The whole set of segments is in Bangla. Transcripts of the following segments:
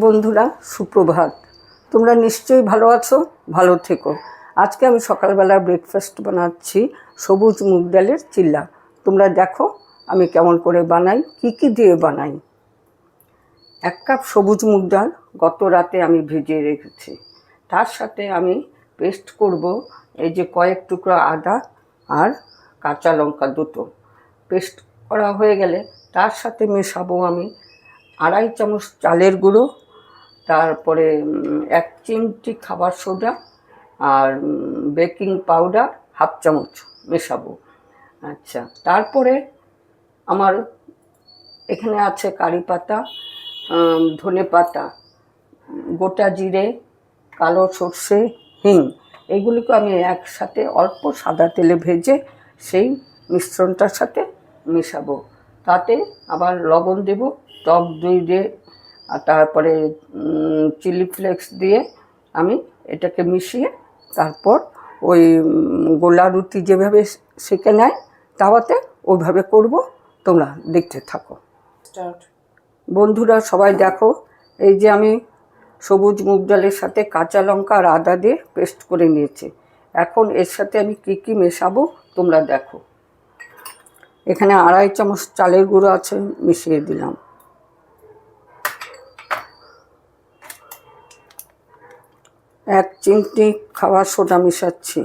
বন্ধুরা সুপ্রভাত। তোমরা নিশ্চয়ই ভালো আছো, ভালো থেকো। আজকে আমি সকালবেলা ব্রেকফাস্ট বানাচ্ছি সবুজ মুগ ডালের চিল্লা। তোমরা দেখো আমি কেমন করে বানাই, কি দিয়ে বানাই। 1 কাপ সবুজ মুগ ডাল গত রাতে আমি ভিজিয়ে রেখেছি। তার সাথে আমি পেস্ট করব এই যে কয়েক টুকরা আদা আর কাঁচা লঙ্কা দুটো। পেস্ট করা হয়ে গেলে তার সাথে মেশাবো আমি 2.5 চামচ চালের গুঁড়ো, তারপরে 1 চিমটি খাবার সোডা আর বেকিং পাউডার 1/2 চামচ মেশাবো। আচ্ছা, তারপরে আমার এখানে আছে কারি পাতা, ধনে পাতা, গোটা জিরে, কালো সর্ষে, হিং। এইগুলিকে আমি একসাথে অল্প সাদা তেলে ভেজে সেই মিশ্রণটার সাথে মেশাবো। তাতে আবার লবণ দেব, টক দই দিয়ে, আর তারপরে চিলি ফ্লেক্স দিয়ে আমি এটাকে মিশিয়ে তারপর ওই গোলা রুটি যেভাবে সেঁকে নেয় তাওয়াতে ওইভাবে করব। তোমরা দেখতে থাকো। বন্ধুরা সবাই দেখো, এই যে আমি সবুজ মুগ ডালের সাথে কাঁচা লঙ্কা আর আদা দিয়ে পেস্ট করে নিয়েছি। এখন এর সাথে আমি কি মেশাবো তোমরা দেখো। এখানে 2.5 চামচ চালের গুঁড়ো আছে, মিশিয়ে দিলাম। 1 চিমটি খাবার সোডা মিশাচ্ছি।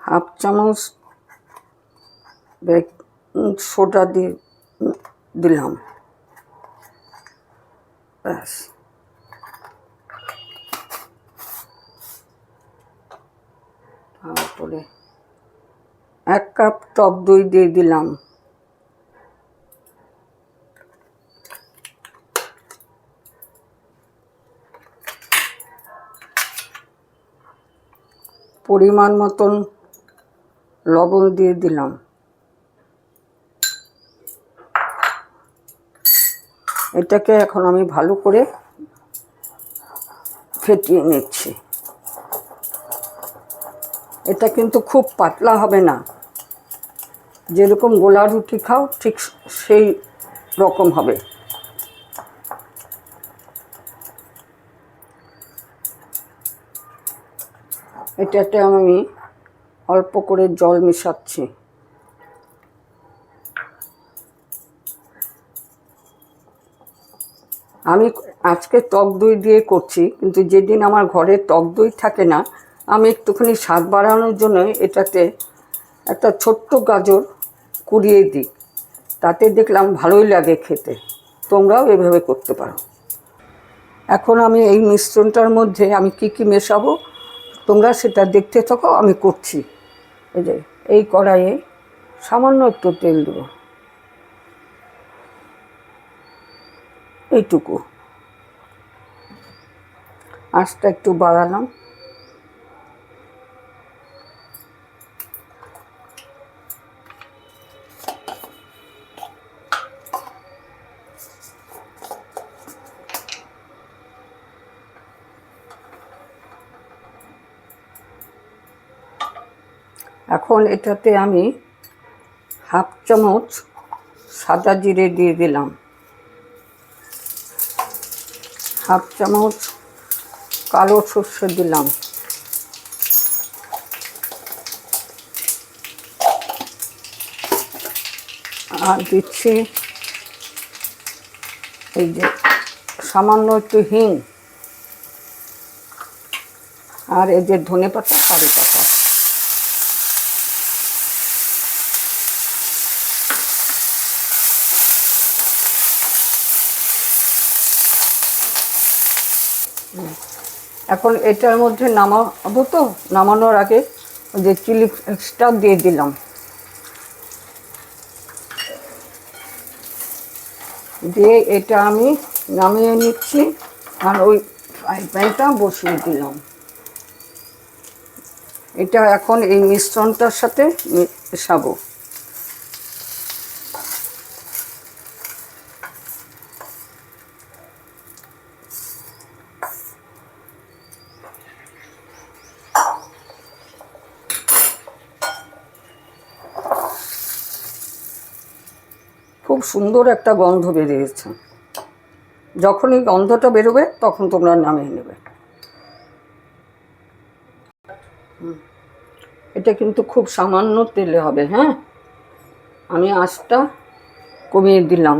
1/2 চামচ বেকিং সোডা দিয়ে দিলাম। ব্যাস, তারপরে 1 কাপ টক দই দিয়ে দিলাম। পরিমাণ মতন লবণ দিয়ে দিলাম। এটাকে এখন আমি ভালো করে ফেটিয়ে নিচ্ছি। এটা কিন্তু খুব পাতলা হবে না, যেরকম গোলা রুটি খাও ঠিক সেই রকম হবে। এটাতে আমি অল্প করে জল মেশাচ্ছি। আমি আজকে টক দই দিয়ে করছি, কিন্তু যেদিন আমার ঘরে টক দই থাকে না আমি একটুখানি স্বাদ বাড়ানোর জন্য এটাতে একটা ছোট্ট গাজর কুড়িয়ে দিই। তাতে দেখলাম ভালোই লাগে খেতে। তোমরাও এভাবে করতে পারো। এখন আমি এই মিশ্রণটার মধ্যে আমি কি মেশাবো তোমরা সেটা দেখতে থাকো, আমি করছি। এই যে এই কড়াইয়ে সামান্য একটু তেল দেবো, এইটুকু। আঁচটা একটু বাড়ালাম। এখন এটাতে আমি 1/2 চামচ সাদা জিরে দিয়ে দিলাম, 1/2 চামচ কালো সর্ষে দিলাম, আর দিচ্ছি এই যে সামান্য একটু হিং, আর এই যে ধনে পাতা, কারি পাতা। এখন এটার মধ্যে নামাবো, তো নামানোর আগে যে চিলি ফ্লেক্সটা দিয়ে দিলাম। দিয়ে এটা আমি নামিয়ে নিচ্ছি, আর ওই ফ্রাই প্যানটা বসিয়ে দিলাম। এটা এখন এই মিশ্রণটার সাথে মেশাবো। খুব সুন্দর একটা গন্ধ বেরিয়েছে। যখনই গন্ধটা বেরোবে তখন তোমরা নামিয়ে নেবে। এটা কিন্তু খুব সামান্য তেলে হবে। হ্যাঁ, আমি আঁচটা কমিয়ে দিলাম।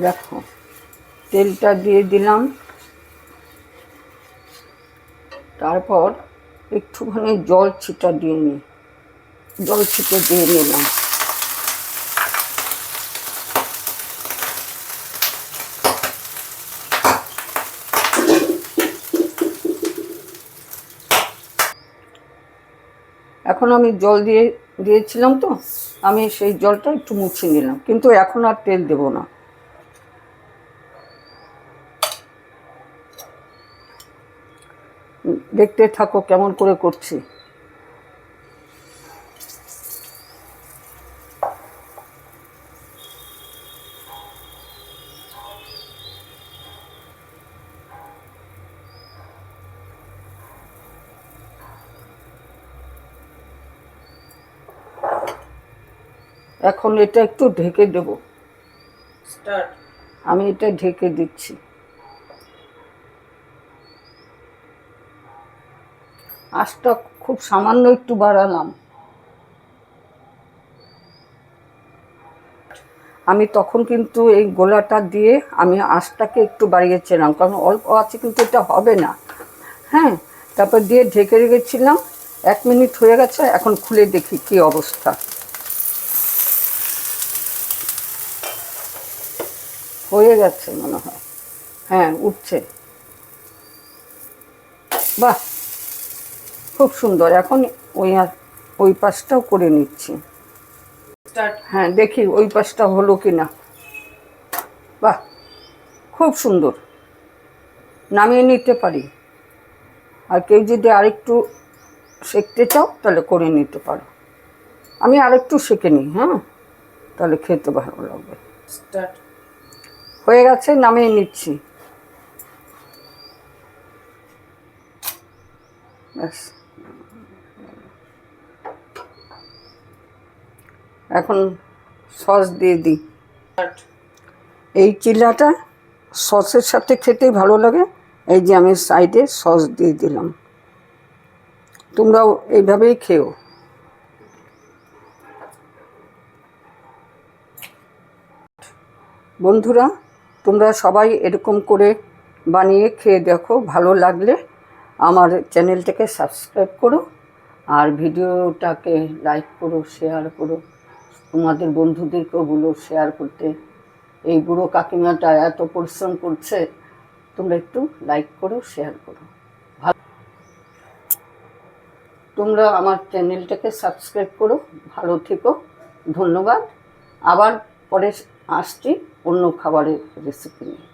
দেখো, তেলটা দিয়ে দিলাম, তারপর একটুখানি জল ছিটা দিয়ে নিই, জল ছিটে দিয়ে নিলাম। এখন আমি জল দিয়েছিলাম তো, আমি সেই জলটা একটু মুছে নিলাম, কিন্তু এখন আর তেল দেব না। দেখতে থাকো কেমন করে করছি। এখন এটা একটু ঢেকে দেব। আমি এটা ঢেকে দিচ্ছি। আঁচটা খুব সামান্য একটু বাড়ালাম। আমি তখন কিন্তু এই গোলাটা দিয়ে আমি আঁচটাকে একটু বাড়িয়েছিলাম, কারণ অল্প আছে কিন্তু এটা হবে না। হ্যাঁ, তারপর দিয়ে ঢেকে রেখেছিলাম। 1 মিনিট হয়ে গেছে, এখন খুলে দেখি কি অবস্থা। হয়ে গেছে মনে হয়। হ্যাঁ, উঠছে। বাহ, খুব সুন্দর। এখন ওই পাশটাও করে নিচ্ছি। হ্যাঁ, দেখি ওই পাশটা হলো কি না। বাহ, খুব সুন্দর। নামিয়ে নিতে পারি। আর কেউ যদি আরেকটু সেঁকতে চাও তাহলে করে নিতে পারো। আমি আরেকটু সেঁকে নিই। হ্যাঁ, তাহলে খেতে ভালো লাগবে। হয়ে গেছে, নামিয়ে নিচ্ছি। ব্যাস, এখন সস দিয়ে দিই। এই চিল্লাটা সসের সাথে খেতেই ভালো লাগে। এই যে আমি সাইডে সস দিয়ে দিলাম। তোমরাও এইভাবেই খেও। বন্ধুরা, তোমরা সবাই এরকম করে বানিয়ে খেয়ে দেখো। ভালো লাগলে আমার চ্যানেলটাকে সাবস্ক্রাইব করো, আর ভিডিওটাকে লাইক করো, শেয়ার করো। তোমাদের বন্ধুদেরকেও বলো শেয়ার করতে। এই বুড়ো কাকিমাটা এত পরিশ্রম করছে, তোমরা একটু লাইক করো, শেয়ার করো। তোমরা আমার চ্যানেলটাকে সাবস্ক্রাইব করো। ভালো থেকো, ধন্যবাদ। আবার পরে আসছি অন্য খাবারের রেসিপি নিয়ে।